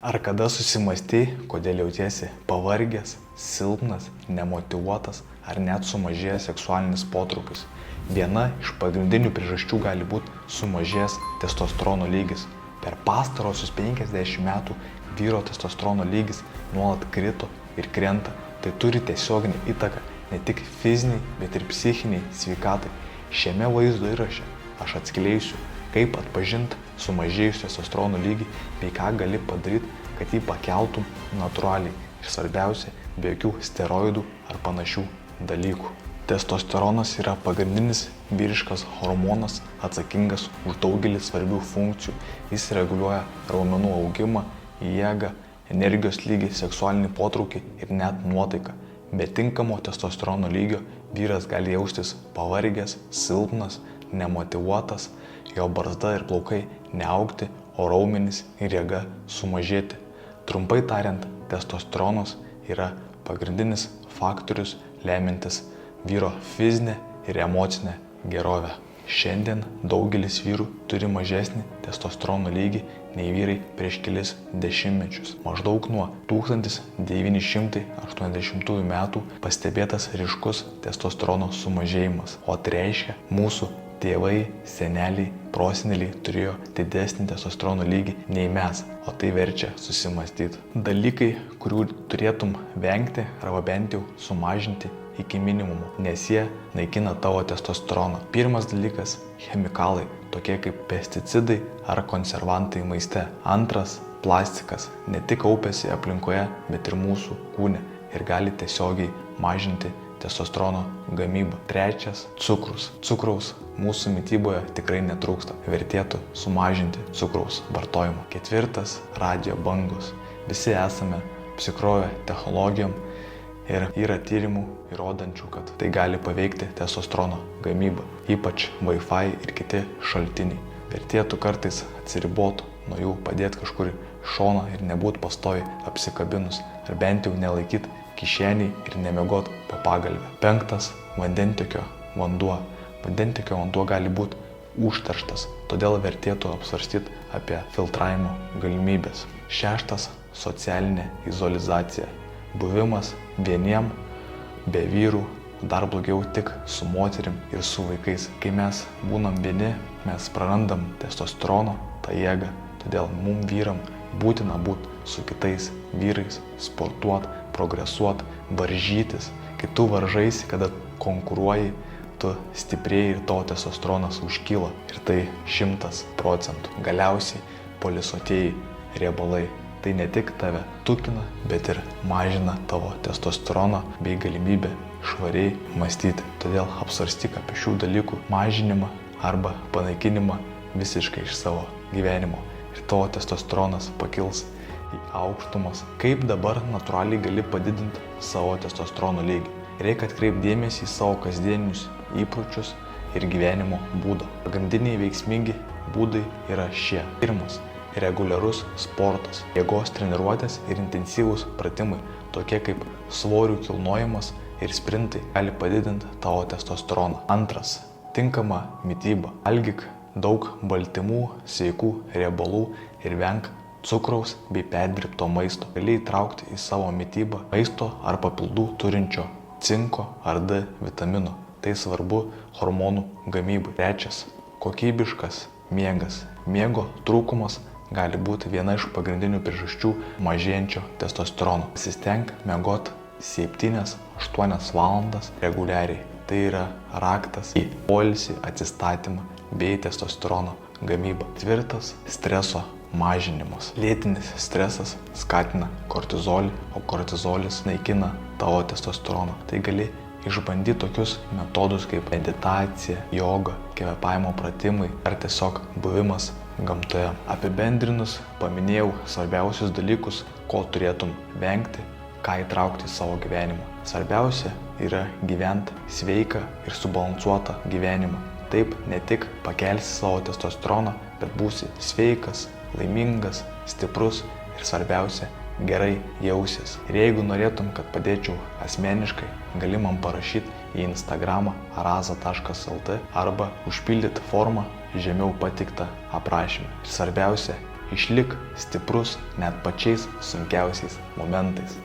Ar kada susimąstei, kodėl jautiesi pavargęs, silpnas, nemotyvuotas ar net sumažėjęs seksualinis potraukis? Viena iš pagrindinių priežasčių gali būti sumažėjęs testosterono lygis. Per pastarosius 50 metų vyro testosterono lygis nuolat krito ir krenta. Tai turi tiesioginį įtaką ne tik fiziniai, bet ir psichiniai sveikatai. Šiame vaizdo įraše aš atskleisiu, kaip atpažinti sumažėjus testosterono lygį bei ką gali padaryti, kad jį pakeltum natūraliai ir svarbiausia, be jokių steroidų ar panašių dalykų. Testosteronas yra pagrindinis vyriškas hormonas atsakingas už daugelį svarbių funkcijų. Jis reguliuoja raumenų augimą, jėgą, energijos lygį, seksualinį potraukį ir net nuotaiką. Be tinkamo testosterono lygio vyras gali jaustis pavargęs, silpnas, nemotyvuotas, jo barzda ir plaukai neaugti, o raumenys ir jėga sumažėti. Trumpai tariant, testosteronas yra pagrindinis faktorius lemiantis vyro fizinę ir emocinę gerovę. Šiandien daugelis vyrų turi mažesnį testosterono lygį nei vyrai prieš kelis dešimtmečius. Maždaug nuo 1980 metų pastebėtas ryškus testosterono sumažėjimas, o tai reiškia, mūsų tėvai, seneliai, proseneliai turėjo didesnį testosterono lygį nei mes, o tai verčia susimąstyti. Dalykai, kurių turėtum vengti arba bent jau sumažinti iki minimumo, nes jie naikina tavo testosteroną. Pirmas dalykas – chemikalai, tokie kaip pesticidai ar konservantai maiste. Antras – plastikas, ne tik kaupiasi aplinkoje, bet ir mūsų kūne ir gali tiesiogiai mažinti testosterono gamybą. Trečias – cukrus. Cukraus mūsų mityboje tikrai netrūksta. Vertėtų sumažinti cukraus vartojimą. Ketvirtas – radijo bangos. Visi esame apsikrovę technologijom ir yra tyrimų įrodančių, kad tai gali paveikti testosterono gamybą, ypač Wi-Fi ir kiti šaltiniai. Vertėtų kartais atsiriboti nuo jų, padėti kažkur į šoną ir nebūti pastoviai apsikabinus, ar bent jau nelaikyti kišeniai ir nemiegoti po pagalvę. Penktas – vandentiekio vanduo. Vandentiekio vanduo gali būti užterštas, todėl vertėtų apsvarstyti apie filtravimo galimybės. Šeštas – socialinė izoliacija. Buvimas vieniem, be vyrų, dar blogiau tik su moterim ir su vaikais. Kai mes būnam vieni, mes prarandam testosterono, tą jėgą, todėl mum vyram būtina būti su kitais vyrais, sportuot, progresuot, varžytis. Kai tu varžaisi, kada konkuruoji, tu stiprėji ir tavo testosteronas užkyla. Ir tai 100%. Galiausiai polisotieji riebalai. Tai ne tik tave tukina, bet ir mažina tavo testosteroną bei galimybę švariai mąstyti. Todėl apsvarstyk apie šių dalykų mažinimą arba panaikinimą visiškai iš savo gyvenimo. Ir tavo testosteronas pakils į aukštumas. Kaip dabar natūraliai gali padidinti savo testosterono lygį? Reikia atkreipti dėmesį į savo kasdieninius įpročius ir gyvenimo būdą. Pagrindiniai veiksmingi būdai yra šie. Pirmas – reguliarus sportas, jėgos treniruotės ir intensyvūs pratimai, tokie kaip svorių kilnojimas ir sprintai, gali padidinti tavo testosteroną. Antras – tinkama mityba. Valgyk daug baltymų, sveikų riebalų ir venk cukraus bei perdirbto maisto. Gali įtraukti į savo mitybą maisto ar papildų turinčio cinko ar D vitamino. Tai svarbu hormonų gamybai. Trečias – kokybiškas miegas. Miego trūkumas gali būti viena iš pagrindinių priežasčių mažėjančio testosterono. Pasistenk miegoti 7-8 valandas reguliariai. Tai yra raktas į poilsį, atsistatymą bei testosterono gamybą. Ketvirtas – streso mažinimas. Lėtinis stresas skatina kortizolį, o kortizolis naikina tavo testosteroną. Tai gali išbandyti tokius metodus kaip meditacija, joga, kvėpavimo pratimai ar tiesiog buvimas gamtoje. Apibendrinus, paminėjau svarbiausius dalykus, ko turėtum vengti, ką įtraukti į savo gyvenimą. Svarbiausia yra gyventi sveiką ir subalansuotą gyvenimą. Taip ne tik pakelsi savo testosteroną, bet būsi sveikas, laimingas, stiprus ir svarbiausia, gerai jausies. Ir jeigu norėtum, kad padėčiau asmeniškai, gali man parašyti į Instagramą araza.lt arba užpildyti formą žemiau patiktą aprašymą. Ir svarbiausia, Išlik stiprus net pačiais sunkiausiais momentais.